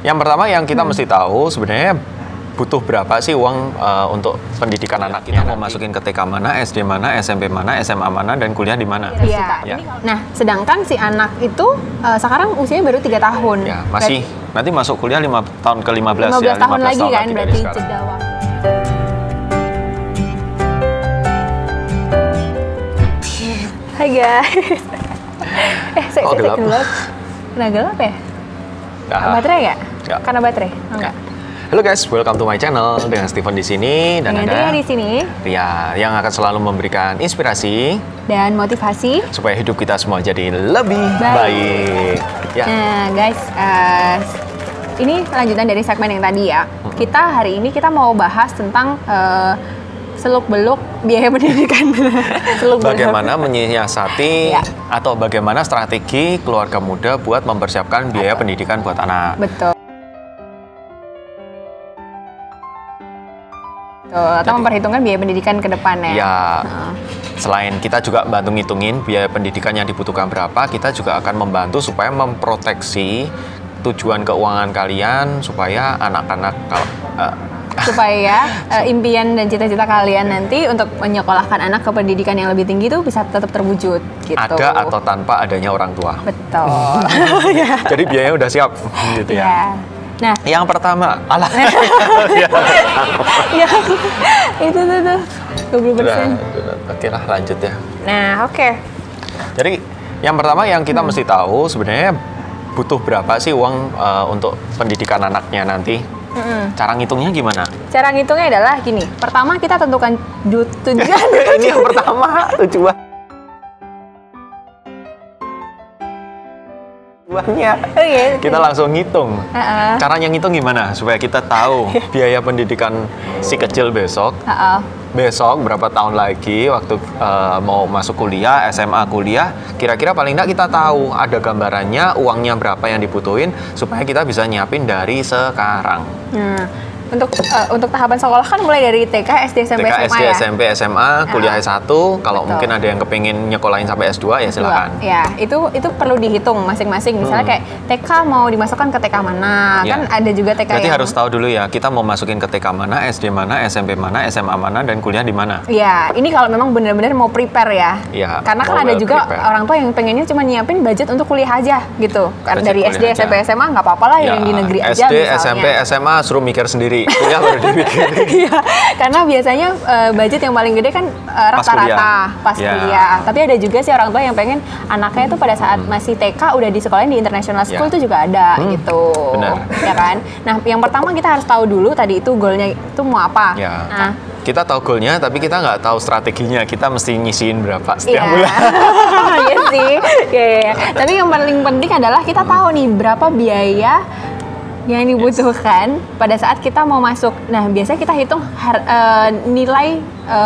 Yang pertama yang kita mesti tahu sebenarnya butuh berapa sih uang untuk pendidikan anak kita mau masukin ke TK mana, SD mana, SMP mana, SMA mana, dan kuliah di mana. Iya. Ya. Nah, sedangkan si anak itu sekarang usianya baru 3 tahun. Ya, masih nanti masuk kuliah 5 tahun ke 15 15 ya. tahun lagi kan, dari berarti sekarang. jeda waktu. Hai guys. Saya gelap? gelap. Nah, gelap ya? Nah, Baterai ya? Nggak. Karena baterai? Oh, enggak. Halo guys, welcome to my channel dengan Steven di sini dan ada Ria di sini Ria yang akan selalu memberikan inspirasi dan motivasi supaya hidup kita semua jadi lebih baik. Ya. Nah, guys, ini lanjutan dari segmen yang tadi ya. Hari ini kita mau bahas tentang seluk-beluk biaya pendidikan. Bagaimana menyiasati Ya. atau bagaimana strategi keluarga muda buat mempersiapkan biaya pendidikan buat anak. Betul. Atau memperhitungkan biaya pendidikan ke depannya. Ya, selain kita juga bantu ngitungin biaya pendidikan yang dibutuhkan berapa, kita juga akan membantu supaya memproteksi tujuan keuangan kalian supaya anak-anak supaya impian dan cita-cita kalian nanti untuk menyekolahkan anak ke pendidikan yang lebih tinggi itu bisa tetap terwujud gitu. ada atau tanpa adanya orang tua. Betul. Ya. Jadi biayanya udah siap gitu ya. Ya. Nah, Yang pertama, ya itu tuh 20%. Oke lah, lanjut ya. Nah, oke. Jadi yang pertama yang kita mesti tahu sebenarnya butuh berapa sih uang untuk pendidikan anaknya nanti. Cara ngitungnya gimana? Cara ngitungnya adalah gini. Pertama kita tentukan tujuan. Ini yang pertama, tujuannya. Kita langsung ngitung. Caranya ngitung gimana? Supaya kita tahu biaya pendidikan si kecil besok. Besok berapa tahun lagi waktu mau masuk kuliah, SMA kuliah, kira-kira paling enggak kita tahu ada gambarannya uangnya berapa yang dibutuhin supaya kita bisa nyiapin dari sekarang. Untuk tahapan sekolah kan mulai dari TK, SD, SMP, TK, SMA SD, ya? SMP, SMA, kuliah S1. Kalau mungkin ada yang kepingin nyekolahin sampai S2 ya silakan. Ya, itu perlu dihitung masing-masing. Misalnya kayak TK mau dimasukkan ke TK mana, kan ada juga TK Berarti yang... harus tahu dulu ya, kita mau masukin ke TK mana, SD mana, SMP mana, SMA mana, dan kuliah di mana. Ya, ini kalau memang benar-benar mau prepare ya. Ya, Karena kan ada juga orang tua yang pengennya cuma nyiapin budget untuk kuliah aja gitu. Karena dari SD, SMP, SMA nggak apa-apa lah yang di negeri aja SD, misalnya. SMP, SMA suruh mikir sendiri. Kuliah baru dipikirin. Iya, karena biasanya budget yang paling gede kan rata-rata pas kuliah. Tapi ada juga sih orang tua yang pengen anaknya itu pada saat masih TK udah di sekolahin di international school itu juga ada gitu. Benar. Ya kan? Nah, yang pertama kita harus tahu dulu tadi itu goalnya itu mau apa. Ya. Nah, kita tahu goalnya, tapi kita nggak tahu strateginya. Kita mesti nyisihin berapa setiap iya. bulan. Iya sih. Iya. Tapi yang paling penting adalah kita tahu nih berapa biaya yang dibutuhkan pada saat kita mau masuk. Nah, biasanya kita hitung nilai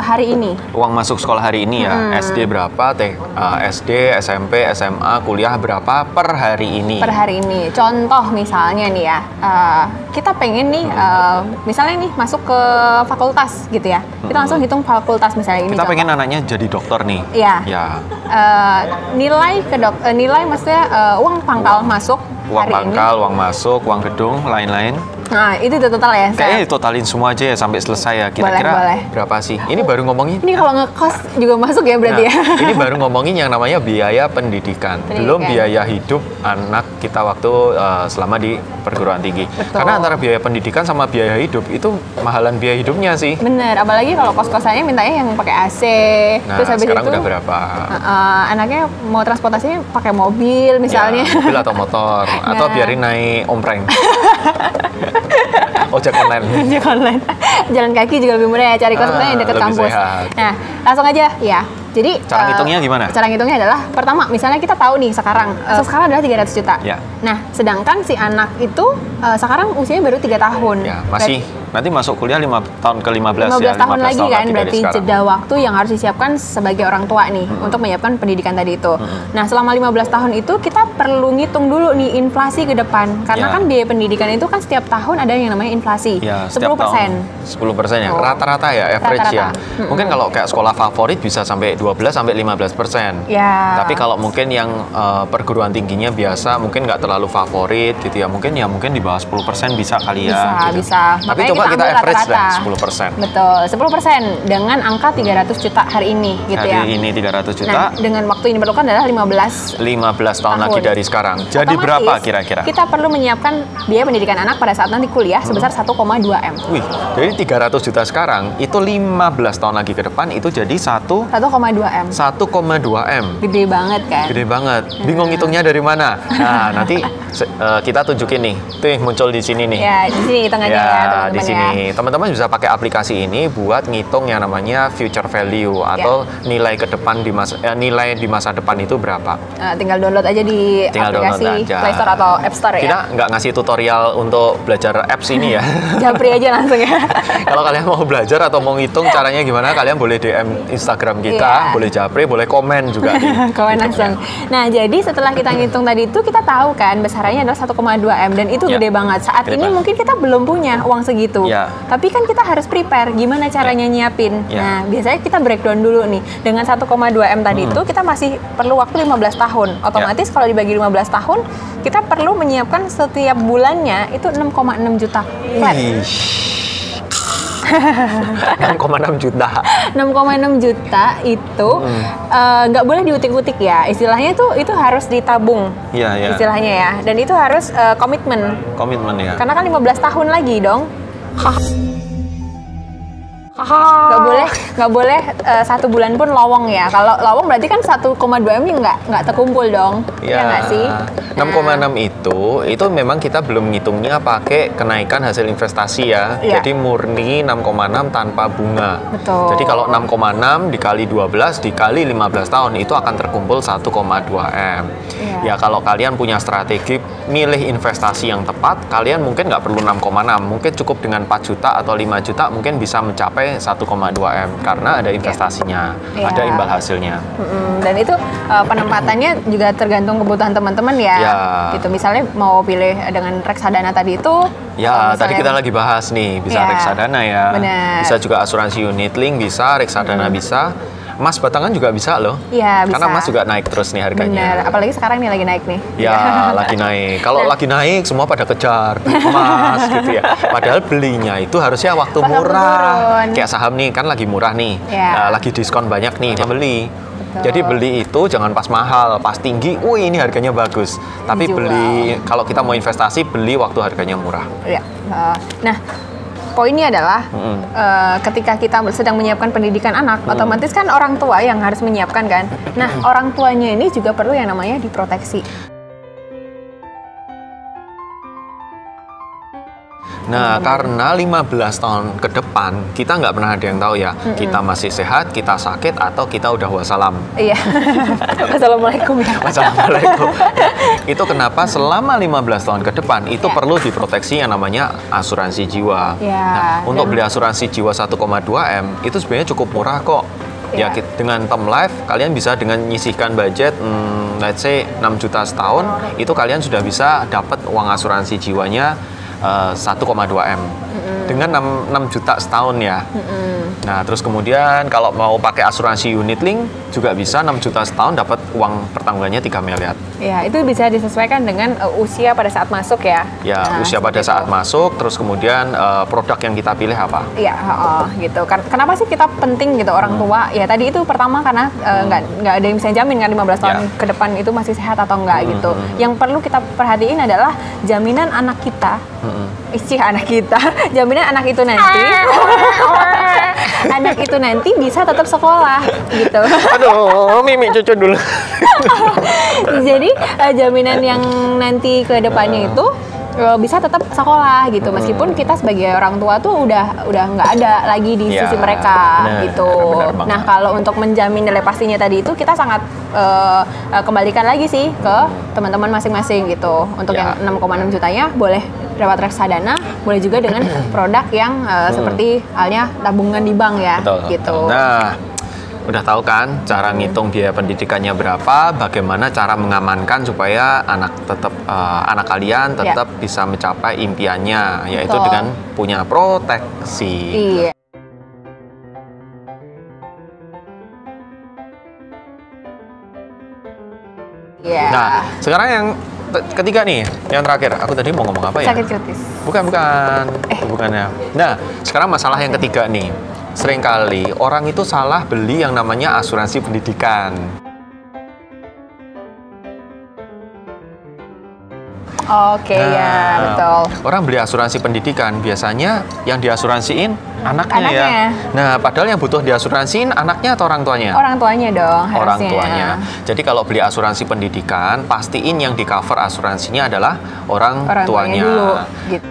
hari ini. Uang masuk sekolah hari ini ya, SD berapa, SD, SMP, SMA, kuliah berapa per hari ini. Per hari ini. Contoh misalnya nih ya, kita pengen nih, misalnya nih masuk ke fakultas gitu ya. Kita langsung hitung fakultas misalnya ini. Kita pengen anaknya jadi dokter nih. Iya. Ya. Nilai maksudnya uang pangkal masuk Uang hari pangkal, ini. uang masuk, uang gedung, lain-lain. Nah, itu total ya. Kayaknya ditotalin semua aja ya sampai selesai ya. Kira-kira Boleh. berapa sih? Ini baru ngomongin. Ini kalau ngekos juga masuk ya berarti ya. Ini baru ngomongin yang namanya biaya pendidikan. Belum biaya hidup anak kita waktu selama di perguruan tinggi. Betul. Karena antara biaya pendidikan sama biaya hidup itu mahalan biaya hidupnya sih. Bener, apalagi kalau kos-kosannya mintanya yang pakai AC. Nah, Terus habis sekarang itu udah berapa? Anaknya mau transportasinya pakai mobil misalnya. Ya, mobil atau motor, atau biarin naik ompreng. Ojek online. Ojek online. Jalan kaki juga lebih murah ya, cari kos-kosan yang dekat lebih kampus. sehat. Nah, langsung aja ya. Jadi Cara ngitungnya gimana? Cara ngitungnya adalah pertama, misalnya kita tahu nih sekarang sekarang adalah 300 juta. Ya. Nah, sedangkan si anak itu sekarang usianya baru 3 tahun. Ya, masih nanti masuk kuliah 5 tahun ke 15 ya. 15 tahun lagi kan, dari berarti sekarang. jeda waktu yang harus disiapkan sebagai orang tua nih untuk menyiapkan pendidikan tadi itu. Nah, selama 15 tahun itu kita perlu ngitung dulu nih inflasi ke depan. Karena kan biaya pendidikan itu kan setiap tahun ada yang namanya inflasi. 10%. 10% ya, rata-rata ya, average ya. Mungkin kalau kayak sekolah favorit bisa sampai 12-15%. Ya. Tapi kalau mungkin yang perguruan tingginya biasa, mungkin nggak terlalu favorit gitu ya. Mungkin di bawah 10% bisa kali ya. Bisa. Tapi coba kita average deh 10%. Betul, 10% dengan angka 300 juta hari ini gitu ya. Hari ini 300 juta. Nah, dengan waktu yang diperlukan adalah 15 tahun lagi dari sekarang. Jadi berapa kira-kira? Kita perlu menyiapkan biaya pendidikan anak pada saat nanti kuliah sebesar 1,2 M. Wih, jadi 300 juta sekarang, itu 15 tahun lagi ke depan, itu jadi 1,2 M. 1,2 M. Gede banget kan? Gede banget. Bingung hitungnya dari mana? Nah, nanti kita tunjukin nih. Tuh muncul di sini nih. Ya, di sini hitungannya ya, teman-teman. Di sini. Teman-teman bisa pakai aplikasi ini buat ngitung yang namanya future value atau nilai ke depan nilai di masa depan itu berapa. Tinggal download aja di aplikasi Play Store atau App Store ya. Kita nggak ngasih tutorial untuk belajar apps ini ya. Japri aja langsung ya. Kalau kalian mau belajar atau mau ngitung caranya gimana, kalian boleh DM Instagram kita, boleh japri, boleh komen juga. Komen langsung. Nah, jadi setelah kita ngitung tadi itu, kita tahu kan besarannya adalah 1,2 M dan itu gede banget. Saat ini mungkin kita belum punya uang segitu. Tapi kan kita harus prepare gimana caranya nyiapin. Nah, biasanya kita breakdown dulu nih. Dengan 1,2 M tadi itu kita masih perlu waktu 15 tahun. Otomatis kalau dibagi 15 tahun, kita perlu menyiapkan setiap bulannya itu 6,6 juta flat. 6,6 juta. 6,6 juta itu nggak boleh diutik-utik ya. Istilahnya itu harus ditabung. Iya. Istilahnya ya. Dan itu harus komitmen. Komitmen ya. Karena kan 15 tahun lagi dong. Nggak boleh 1 bulan pun lowong ya. Kalau lowong berarti kan 1,2 M nggak terkumpul dong. Iya nggak sih? 6,6 itu memang kita belum ngitungnya pakai kenaikan hasil investasi ya. Jadi murni 6,6 tanpa bunga. Betul. Jadi kalau 6,6 dikali 12 dikali 15 tahun itu akan terkumpul 1,2 M. Ya kalau kalian punya strategi milih investasi yang tepat, kalian mungkin nggak perlu 6,6. Mungkin cukup dengan 4 juta atau 5 juta mungkin bisa mencapai 1,2 M karena ada investasinya, ada imbal hasilnya. Dan itu penempatannya juga tergantung kebutuhan teman-teman ya. Gitu misalnya mau pilih dengan reksadana tadi itu. Ya, tadi kita lagi bahas nih, bisa reksadana ya. Bener. Bisa juga asuransi unit link bisa, reksadana bisa. Emas batangan juga bisa loh. Iya, bisa. Karena emas juga naik terus nih harganya. Bener, apalagi sekarang nih lagi naik nih. Ya, lagi naik. Kalau lagi naik semua pada kejar emas gitu ya. Padahal belinya itu harusnya waktu murah. Kayak saham nih kan lagi murah nih. Lagi diskon banyak nih, beli. Jadi beli itu jangan pas mahal, pas tinggi, wih ini harganya bagus. Tapi beli, kalau kita mau investasi, beli waktu harganya murah. Iya. Nah, poinnya adalah ketika kita sedang menyiapkan pendidikan anak, otomatis kan orang tua yang harus menyiapkan kan. Nah, orang tuanya ini juga perlu yang namanya diproteksi. Nah, karena 15 tahun ke depan, kita nggak pernah ada yang tahu ya. Kita masih sehat, kita sakit, atau kita udah wassalam. Iya. Wassalamualaikum ya. Wassalamualaikum. Itu kenapa selama 15 tahun ke depan, itu perlu diproteksi yang namanya asuransi jiwa. Nah, untuk beli asuransi jiwa 1,2 M, itu sebenarnya cukup murah kok. Ya, dengan term life, kalian bisa dengan nyisihkan budget, let's say 6 juta setahun, itu kalian sudah bisa dapat uang asuransi jiwanya 1,2 M dengan 6 juta setahun ya. Nah, terus kemudian kalau mau pakai asuransi unit link juga bisa 6 juta setahun dapat uang pertanggungannya 3 miliar. Ya, itu bisa disesuaikan dengan usia pada saat masuk ya. Ya, usia pada saat masuk, terus kemudian produk yang kita pilih apa? Iya, gitu. Kenapa sih kita penting gitu orang tua? Ya tadi itu pertama karena nggak ada yang bisa jamin kan 15 tahun ke depan itu masih sehat atau enggak gitu. Yang perlu kita perhatiin adalah jaminan anak kita. Anak kita, jaminan anak itu nanti anak itu nanti bisa tetap sekolah gitu. Aduh, Mimi cucu dulu. Jadi jaminan yang nanti ke depannya itu bisa tetap sekolah gitu, meskipun kita sebagai orang tua tuh udah nggak ada lagi di sisi mereka gitu. Nah, kalau untuk menjamin nilai pastinya tadi itu kita sangat kembalikan lagi sih ke teman-teman masing-masing gitu. Untuk yang 6,6 jutanya boleh lewat reksadana, boleh juga dengan produk yang seperti halnya tabungan di bank ya. Betul. Gitu. Nah, Udah tahu kan cara ngitung biaya pendidikannya berapa, bagaimana cara mengamankan supaya anak kalian tetap bisa mencapai impiannya, yaitu dengan punya proteksi. Iya. Nah, sekarang yang ketiga nih, yang terakhir. Aku tadi mau ngomong apa ya? Sakit kritis. Bukan. Bukannya. Nah, sekarang masalah yang ketiga nih. Seringkali orang itu salah beli yang namanya asuransi pendidikan. Oke, ya betul. Orang beli asuransi pendidikan biasanya yang diasuransiin anaknya ya. Nah, padahal yang butuh diasuransiin anaknya atau orang tuanya? Orang tuanya dong harusnya. Orang tuanya. Jadi kalau beli asuransi pendidikan, pastiin yang di cover asuransinya adalah orang tuanya dulu. Gitu.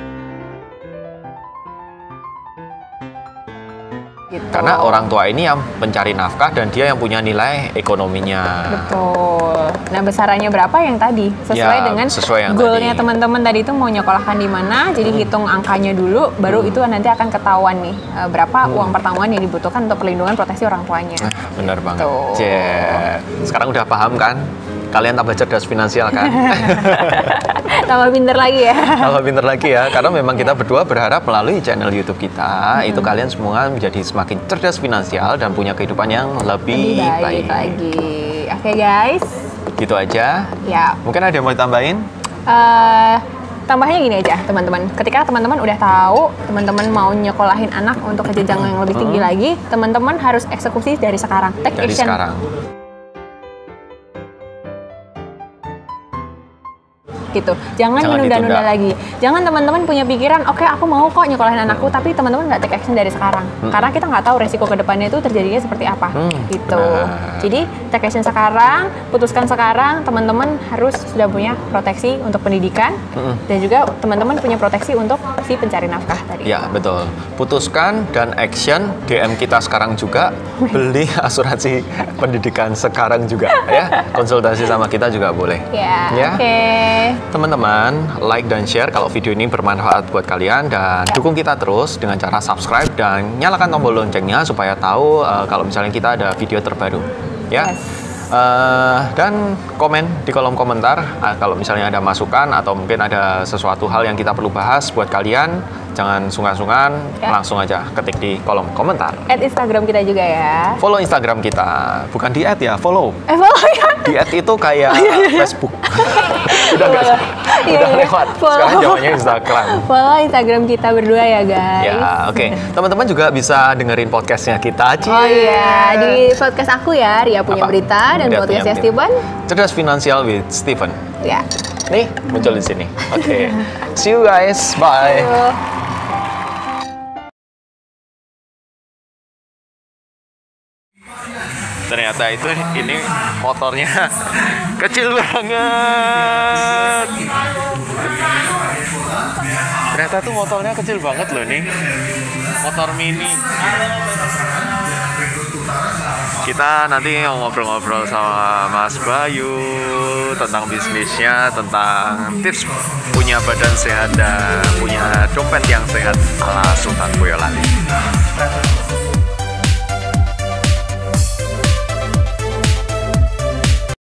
Karena orang tua ini yang mencari nafkah dan dia yang punya nilai ekonominya. Betul. Nah, besarannya berapa yang tadi? Sesuai dengan goalnya teman-teman tadi itu mau nyekolahkan di mana. Jadi hitung angkanya dulu, baru itu nanti akan ketahuan nih berapa uang pertamuan yang dibutuhkan untuk perlindungan proteksi orang tuanya. Benar banget. Sekarang udah paham kan? Kalian tambah cerdas finansial kan? Tambah pinter lagi ya. Tambah pinter lagi ya, karena memang kita berdua berharap melalui channel YouTube kita, itu kalian semua menjadi semakin cerdas finansial dan punya kehidupan yang lebih baik lagi. Oke guys. Gitu aja. Ya. Mungkin ada yang mau ditambahin? Tambahnya gini aja teman-teman, ketika teman-teman udah tahu teman-teman mau nyekolahin anak untuk ke jenjang yang lebih tinggi lagi, teman-teman harus eksekusi dari sekarang. Take action. Sekarang. Gitu. Jangan menunda-nunda lagi. Jangan teman-teman punya pikiran, oke, aku mau kok nyekolahin anakku, tapi teman-teman nggak take action dari sekarang. Karena kita nggak tahu resiko kedepannya itu terjadinya seperti apa. Gitu. Jadi take action sekarang, putuskan sekarang. Teman-teman harus sudah punya proteksi untuk pendidikan dan juga teman-teman punya proteksi untuk si pencari nafkah tadi. Ya betul. Putuskan dan action. DM kita sekarang juga. Beli asuransi pendidikan sekarang juga ya. Konsultasi sama kita juga boleh. Ya. Oke. Teman-teman, like dan share kalau video ini bermanfaat buat kalian, dan dukung kita terus dengan cara subscribe dan nyalakan tombol loncengnya supaya tahu kalau misalnya kita ada video terbaru ya. Dan komen di kolom komentar kalau misalnya ada masukan atau mungkin ada sesuatu hal yang kita perlu bahas buat kalian. Jangan sungkan-sungkan, langsung aja ketik di kolom komentar. Add Instagram kita juga ya. Follow Instagram kita, bukan di add ya, follow. Follow ya. Di add itu kayak Facebook. Udah lewat. Sekarang zamannya Instagram. Follow Instagram kita berdua ya guys. Ya, oke. Teman-teman juga bisa dengerin podcastnya kita. Oh iya, di podcast aku ya, Ria Punya Berita, dan podcastnya Steven, Cerdas Finansial with Steven. Ya. Nih, muncul di sini. Oke. See you guys. Bye. Ternyata ini motornya kecil banget. Ternyata tuh motornya kecil banget loh nih. Motor mini. Kita nanti ngobrol-ngobrol sama Mas Bayu tentang bisnisnya, tentang tips punya badan sehat dan punya dompet yang sehat ala Sultan Boyolali.